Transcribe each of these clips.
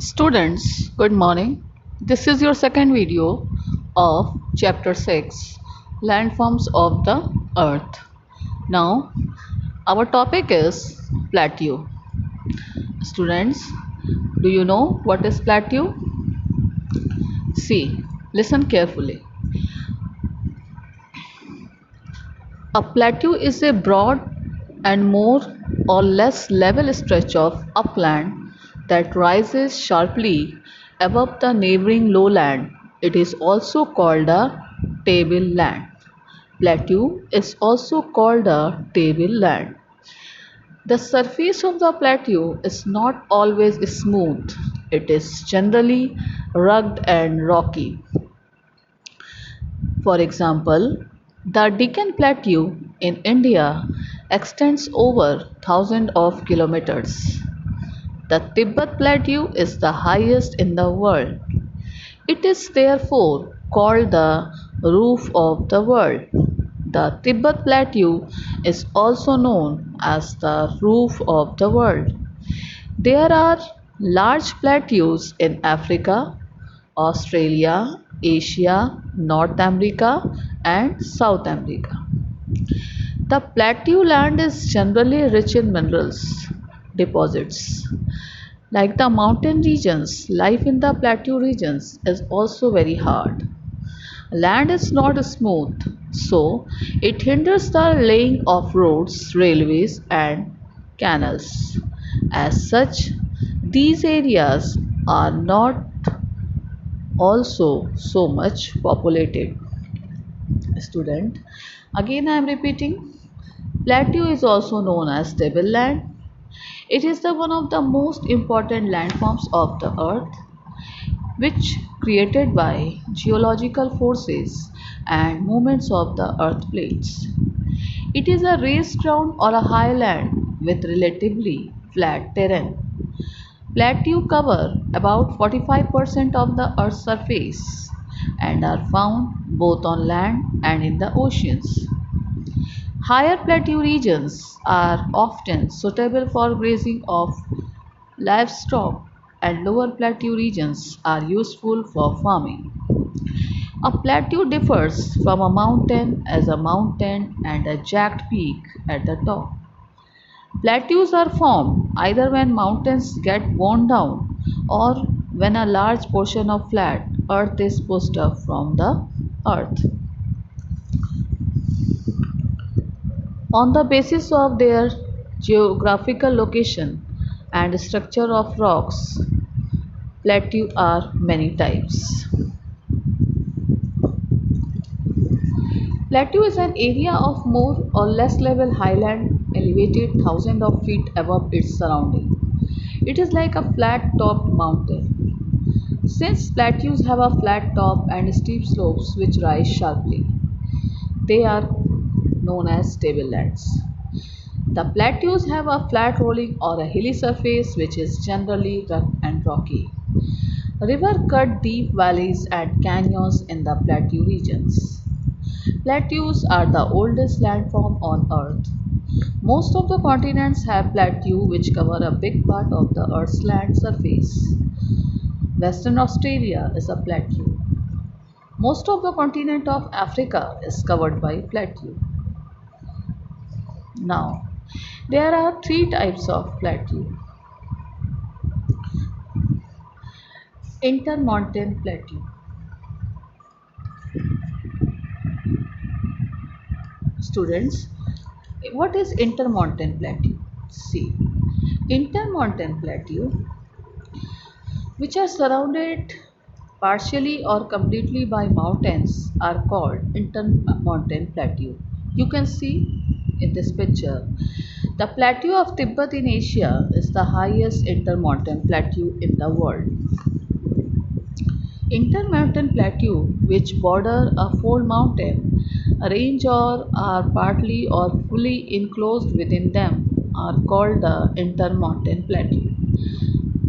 Students, good morning. This is your second video of chapter 6 Landforms of the Earth. Now, our topic is plateau. Students, do you know what is plateau? See, listen carefully. A plateau is a broad and more or less level stretch of upland that rises sharply above the neighboring lowland. It is also called a tableland. Plateau is also called a tableland. The surface of the plateau is not always smooth. It is generally rugged and rocky. For example, the Deccan Plateau in India extends over thousands of kilometers. The Tibet Plateau is the highest in the world. It is therefore called the roof of the world. The Tibet Plateau is also known as the roof of the world. There are large plateaus in Africa, Australia, Asia, North America, and South America. The plateau land is generally rich in minerals deposits. Like the mountain regions, life in the plateau regions is also very hard. Land is not smooth, so it hinders the laying of roads, railways, and canals. As such, these areas are not also so much populated. Student, again I am repeating, plateau is also known as tableland. It is the one of the most important landforms of the earth, which created by geological forces and movements of the earth plates. It is a raised ground or a highland with relatively flat terrain. Plateaux cover about 45% of the Earth's surface and are found both on land and in the oceans. Higher plateau regions are often suitable for grazing of livestock, and lower plateau regions are useful for farming. A plateau differs from a mountain as a mountain and a jagged peak at the top. Plateaus are formed either when mountains get worn down or when a large portion of flat earth is pushed up from the earth. On the basis of their geographical location and structure of rocks, plateaus are many types. Plateau is an area of more or less level highland elevated thousands of feet above its surrounding. It is like a flat topped mountain. Since plateaus have a flat top and steep slopes which rise sharply, they are known as tablelands. The plateaus have a flat rolling or a hilly surface which is generally rugged and rocky. Rivers cut deep valleys and canyons in the plateau regions. Plateaus are the oldest landform on Earth. Most of the continents have plateaus which cover a big part of the Earth's land surface. Western Australia is a plateau. Most of the continent of Africa is covered by plateau. Now, there are three types of plateau. Intermontane plateau. Students, what is intermontane plateau? See, intermontane plateau, which are surrounded partially or completely by mountains, are called intermontane plateau. You can see in this picture, the plateau of Tibet in Asia is the highest intermontane plateau in the world. Intermountain plateau which border a fold mountain range or are partly or fully enclosed within them are called the intermountain plateau.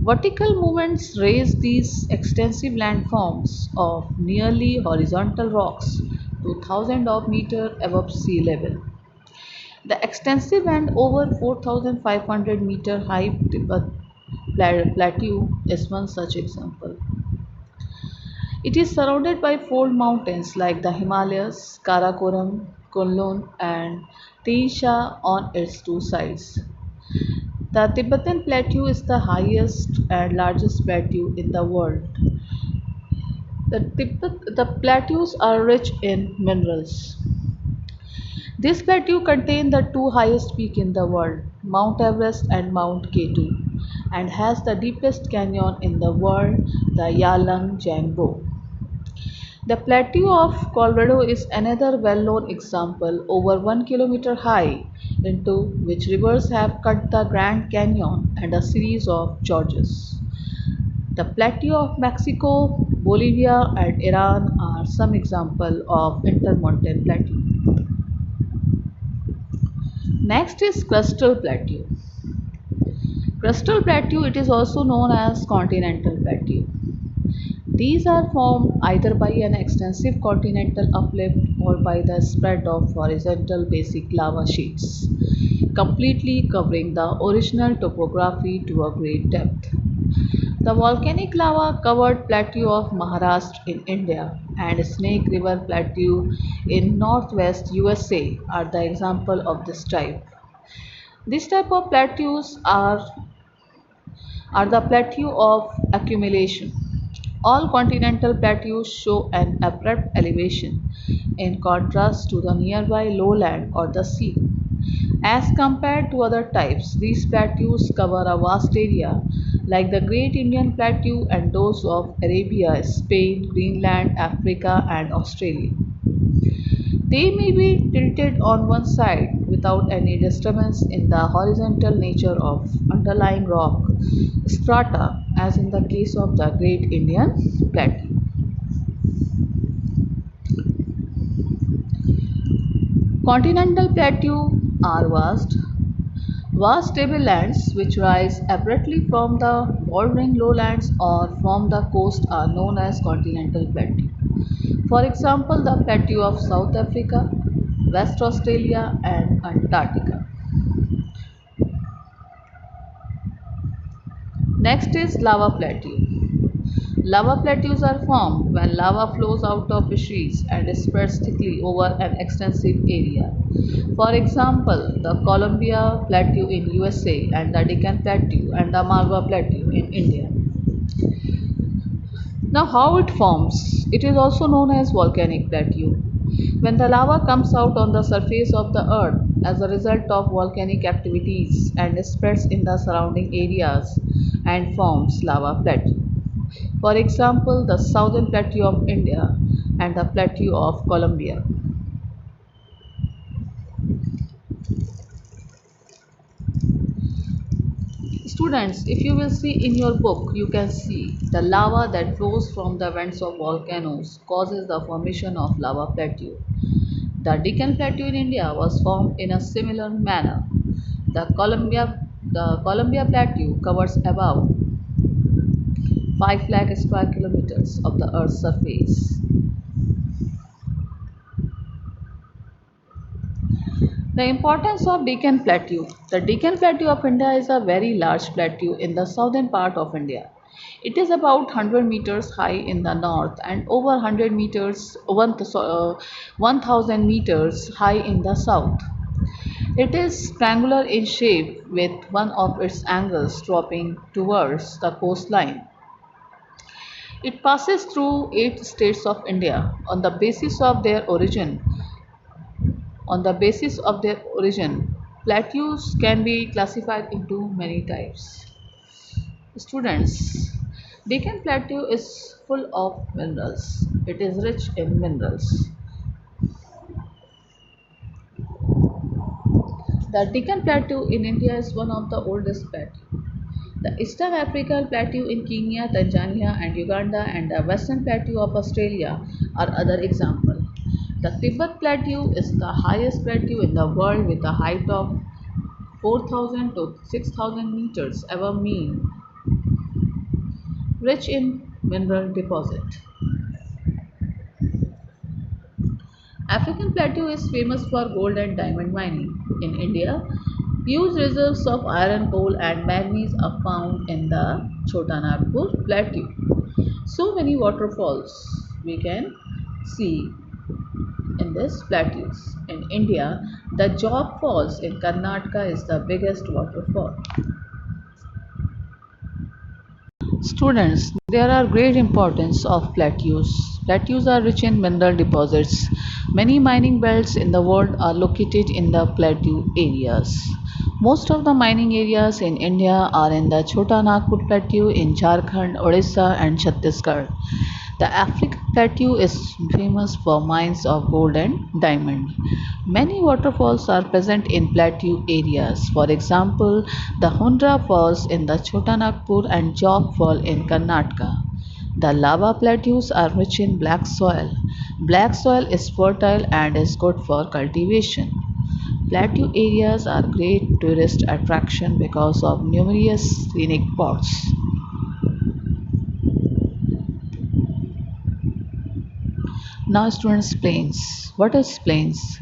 Vertical movements raise these extensive landforms of nearly horizontal rocks to thousands of meters above sea level. The extensive and over 4,500 meter high Tibet Plateau is one such example. It is surrounded by fold mountains like the Himalayas, Karakoram, Kunlun, and Tian on its two sides. The Tibetan Plateau is the highest and largest plateau in the world. The plateaus are rich in minerals. This plateau contains the two highest peaks in the world, Mount Everest and Mount K2, and has the deepest canyon in the world, the Yalang Jambo. The plateau of Colorado is another well-known example, over 1 kilometer high, into which rivers have cut the Grand Canyon and a series of gorges. The plateau of Mexico, Bolivia, and Iran are some examples of intermountain plateau. Next is Crustal Plateau. Crustal Plateau, it is also known as Continental Plateau. These are formed either by an extensive continental uplift or by the spread of horizontal basic lava sheets, completely covering the original topography to a great depth. The volcanic lava covered plateau of Maharashtra in India and Snake River Plateau in northwest USA are the example of this type. This type of plateaus are the plateau of accumulation. All continental plateaus show an abrupt elevation in contrast to the nearby lowland or the sea. As compared to other types, these plateaus cover a vast area like the Great Indian Plateau and those of Arabia, Spain, Greenland, Africa, and Australia. They may be tilted on one side without any disturbance in the horizontal nature of underlying rock strata, as in the case of the Great Indian Plateau. Continental plateaux are vast tablelands which rise abruptly from the bordering lowlands or from the coast are known as continental plateau. For example, the plateau of South Africa, West Australia, and Antarctica. Next is lava plateau. Lava plateaus are formed when lava flows out of fissures and spreads thickly over an extensive area. For example, the Columbia Plateau in USA and the Deccan Plateau and the Malwa Plateau in India. Now, how it forms? It is also known as volcanic plateau. When the lava comes out on the surface of the earth as a result of volcanic activities and spreads in the surrounding areas and forms lava plateau. For example, the southern plateau of India and the plateau of Colombia. Students, if you will see in your book, you can see the lava that flows from the vents of volcanoes causes the formation of lava plateau. The Deccan Plateau in India was formed in a similar manner. The Columbia Plateau covers about 5 lakh square kilometers of the Earth's surface. The importance of Deccan Plateau. The Deccan Plateau of India is a very large plateau in the southern part of India. It is about 100 meters high in the north and over 100 meters, 1000 meters high in the south. It is triangular in shape with one of its angles dropping towards the coastline. It passes through 8 states of India on the basis of their origin, plateaus can be classified into many types. Students, Deccan Plateau is full of minerals. It is rich in minerals. The Deccan Plateau in India is one of the oldest plateaus. The Eastern African Plateau in Kenya, Tanzania, and Uganda, and the Western Plateau of Australia are other examples. The Tibet Plateau is the highest plateau in the world with a height of 4,000 to 6,000 meters above mean, rich in mineral deposit. African Plateau is famous for gold and diamond mining. In India, Huge reserves of iron, coal, and manganese are found in the Chota Nagpur plateau. So many waterfalls we can see in this plateaus. In India, the Jog Falls in Karnataka is the biggest waterfall. Students, there are great importance of plateaus. Plateaus are rich in mineral deposits. Many mining belts in the world are located in the plateau areas. Most of the mining areas in India are in the Chota Nagpur Plateau in Jharkhand, Odisha, and Chhattisgarh. The African plateau is famous for mines of gold and diamond. Many waterfalls are present in plateau areas. For example, the Hundra Falls in the Chotanagpur and Jog Fall in Karnataka. The lava plateaus are rich in black soil. Black soil is fertile and is good for cultivation. Plateau areas are great tourist attraction because of numerous scenic spots. Now students, plains. What is plains?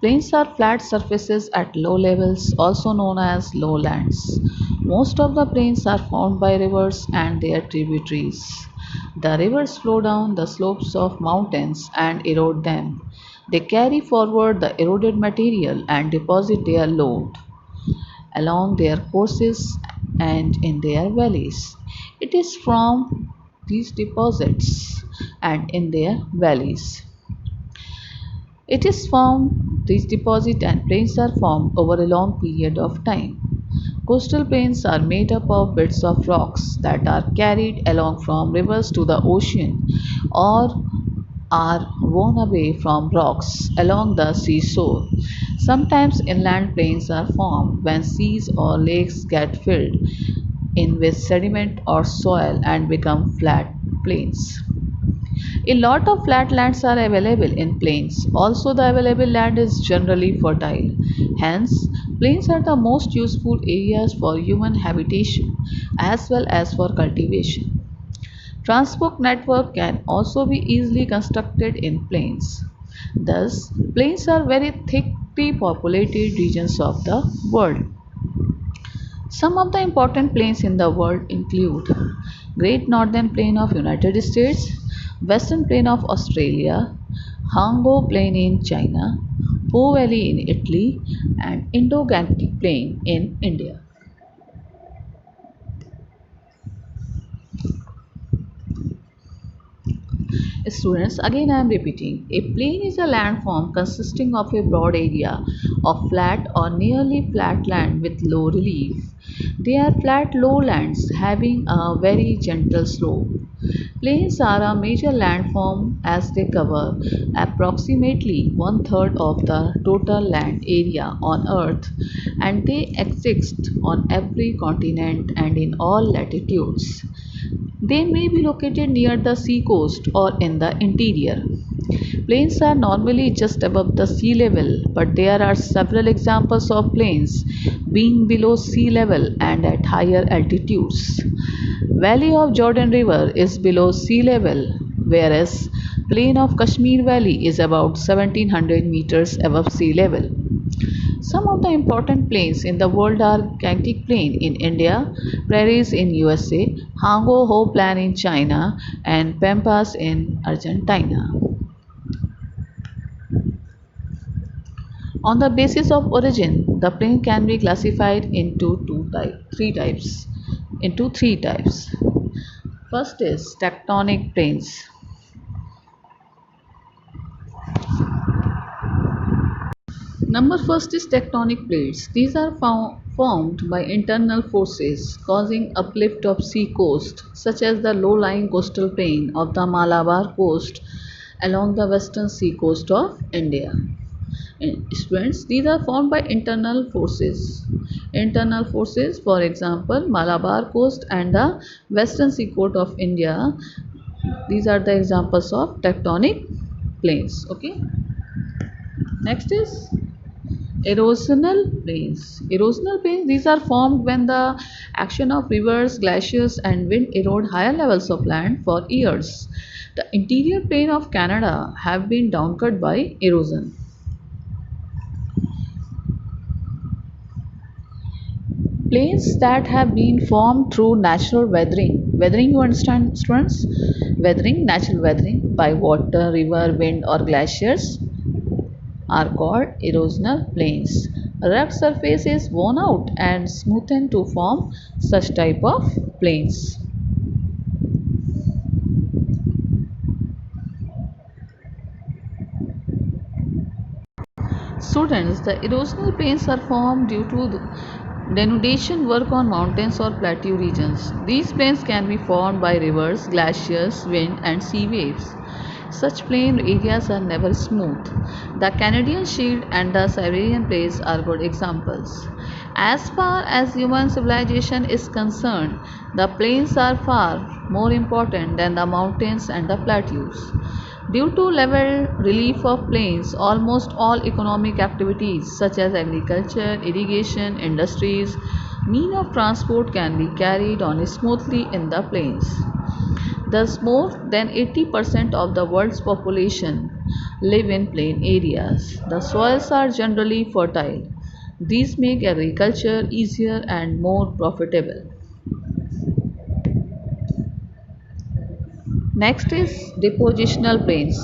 Plains are flat surfaces at low levels, also known as lowlands. Most of the plains are formed by rivers and their tributaries. The rivers flow down the slopes of mountains and erode them. They carry forward the eroded material and deposit their load along their courses and in their valleys. It is from these deposits and in their valleys it is formed, these deposits and plains are formed over a long period of time. Coastal plains are made up of bits of rocks that are carried along from rivers to the ocean or are worn away from rocks along the seashore. Sometimes inland plains are formed when seas or lakes get filled in with sediment or soil and become flat plains. A lot of flat lands are available in plains. Also, the available land is generally fertile. Hence, plains are the most useful areas for human habitation as well as for cultivation. Transport network can also be easily constructed in plains. Thus, plains are very thickly populated regions of the world. Some of the important plains in the world include Great Northern Plain of United States, Western Plain of Australia, Hango Plain in China, Po Valley in Italy, and Indo-Gangetic Plain in India. Students, again I am repeating. A plain is a landform consisting of a broad area of flat or nearly flat land with low relief. They are flat lowlands having a very gentle slope. Plains are a major landform as they cover approximately one third of the total land area on Earth and they exist on every continent and in all latitudes. They may be located near the seacoast or in the interior. Plains are normally just above the sea level, but there are several examples of plains being below sea level and at higher altitudes. Valley of Jordan River is below sea level, whereas plain of Kashmir Valley is about 1700 meters above sea level. Some of the important plains in the world are Gangetic Plain in India, Prairies in USA, Hango Ho Plain in China, and Pampas in Argentina. On the basis of origin, the plain can be classified into three types. First is tectonic plains. Number first is tectonic plates. These are formed by internal forces causing uplift of sea coast, such as the low-lying coastal plain of the Malabar coast along the western sea coast of India. Students, these are formed by internal forces. Internal forces, for example, Malabar coast and the western sea coast of India. These are the examples of tectonic plains. Okay. Next is erosional plains. Erosional plains, these are formed when the action of rivers, glaciers, and wind erode higher levels of land for years. The interior plain of Canada have been downcut by erosion. Plains that have been formed through natural weathering. Weathering, you understand, students? Weathering, natural weathering by water, river, wind, or glaciers are called erosional plains. Rugged surface is worn out and smoothened to form such type of plains. Students, the erosional plains are formed due to the denudation work on mountains or plateau regions. These plains can be formed by rivers, glaciers, wind, and sea waves. Such plain areas are never smooth. The Canadian Shield and the Siberian Plains are good examples. As far as human civilization is concerned, the plains are far more important than the mountains and the plateaus. Due to level relief of plains, almost all economic activities such as agriculture, irrigation, industries, mean of transport can be carried on smoothly in the plains. Thus, more than 80% of the world's population live in plain areas. The soils are generally fertile. These make agriculture easier and more profitable. Next is depositional plains.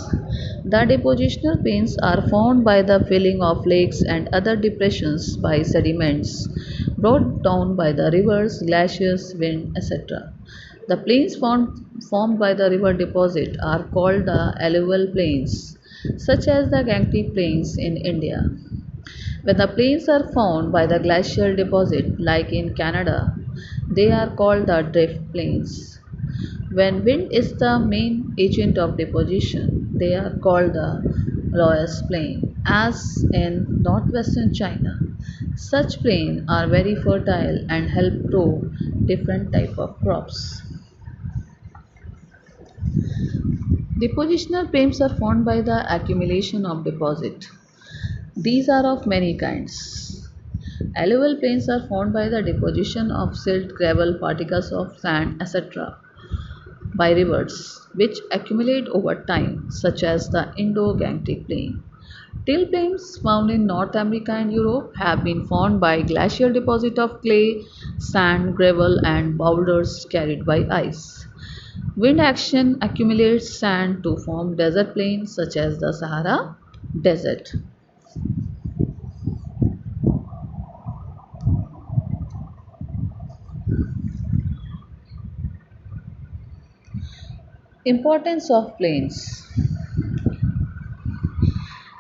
The depositional plains are formed by the filling of lakes and other depressions by sediments brought down by the rivers, glaciers, wind, etc. The plains formed by the river deposit are called the alluvial plains, such as the Gangetic Plains in India. When the plains are formed by the glacial deposit, like in Canada, they are called the drift plains. When wind is the main agent of deposition, they are called the Loess plain, as in northwestern China. Such plains are very fertile and help grow different type of crops. Depositional plains are formed by the accumulation of deposit. These are of many kinds. Alluvial plains are formed by the deposition of silt, gravel, particles of sand, etc. by rivers, which accumulate over time, such as the Indo-Gangetic Plain. Till plains found in North America and Europe have been formed by glacial deposit of clay, sand, gravel, and boulders carried by ice. Wind action accumulates sand to form desert plains such as the Sahara Desert. Importance of plains.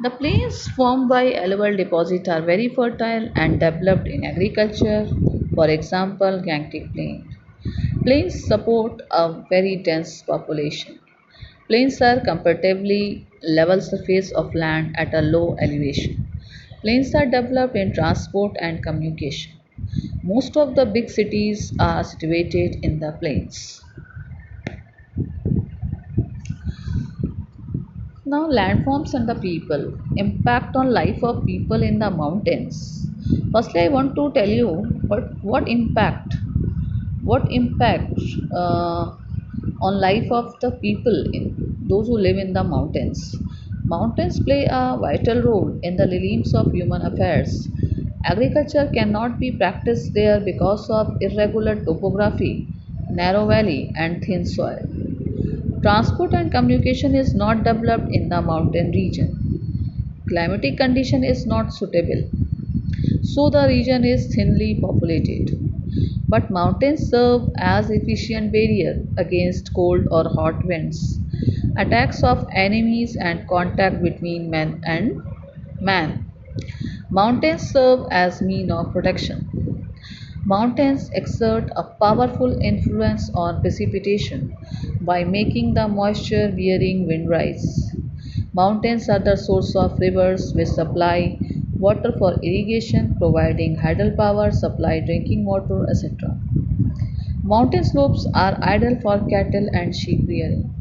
The plains formed by alluvial deposit are very fertile and developed in agriculture. For example, Gangetic Plain. Plains support a very dense population. Plains are comparatively level surface of land at a low elevation. Plains are developed in transport and communication. Most of the big cities are situated in the plains. Now, landforms and the people. Impact on life of people in the mountains. Firstly, I want to tell you what impact on life of the people in those who live in the mountains. Mountains play a vital role in the realms of human affairs. Agriculture cannot be practiced there because of irregular topography, narrow valley, and thin soil. Transport and communication is not developed in the mountain region. Climatic condition is not suitable, so the region is thinly populated. But mountains serve as efficient barrier against cold or hot winds, attacks of enemies and contact between man and man. Mountains serve as mean of protection. Mountains exert a powerful influence on precipitation by making the moisture bearing wind rise. Mountains are the source of rivers which supply water for irrigation, providing hydropower, supply drinking water, etc. Mountain slopes are ideal for cattle and sheep rearing.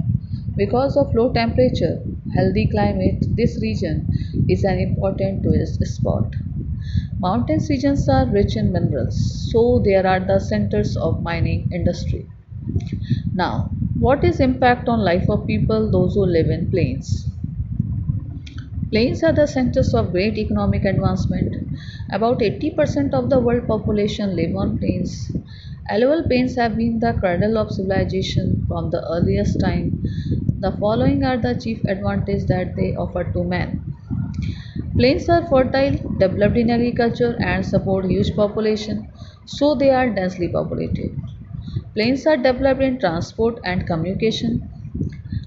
Because of low temperature, healthy climate, this region is an important tourist spot. Mountain regions are rich in minerals, so there are the centers of mining industry. Now, what is impact on life of people those who live in plains? Plains are the centers of great economic advancement. About 80% of the world population live on plains. Allowable plains have been the cradle of civilization from the earliest time. The following are the chief advantages that they offer to man. Plains are fertile, developed in agriculture, and support huge population, so they are densely populated. Plains are developed in transport and communication.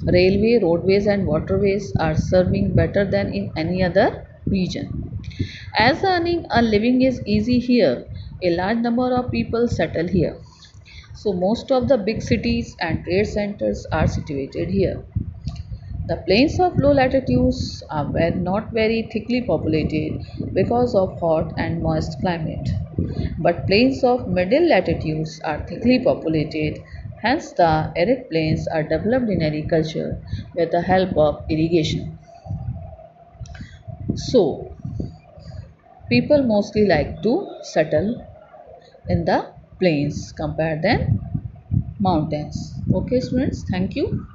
Railway, roadways, and waterways are serving better than in any other region. As earning a living is easy here, a large number of people settle here. So, most of the big cities and trade centers are situated here. The plains of low latitudes are not very thickly populated because of hot and moist climate. But plains of middle latitudes are thickly populated, hence the arid plains are developed in agriculture with the help of irrigation. So, people mostly like to settle in the plains compared than mountains. Okay students, thank you.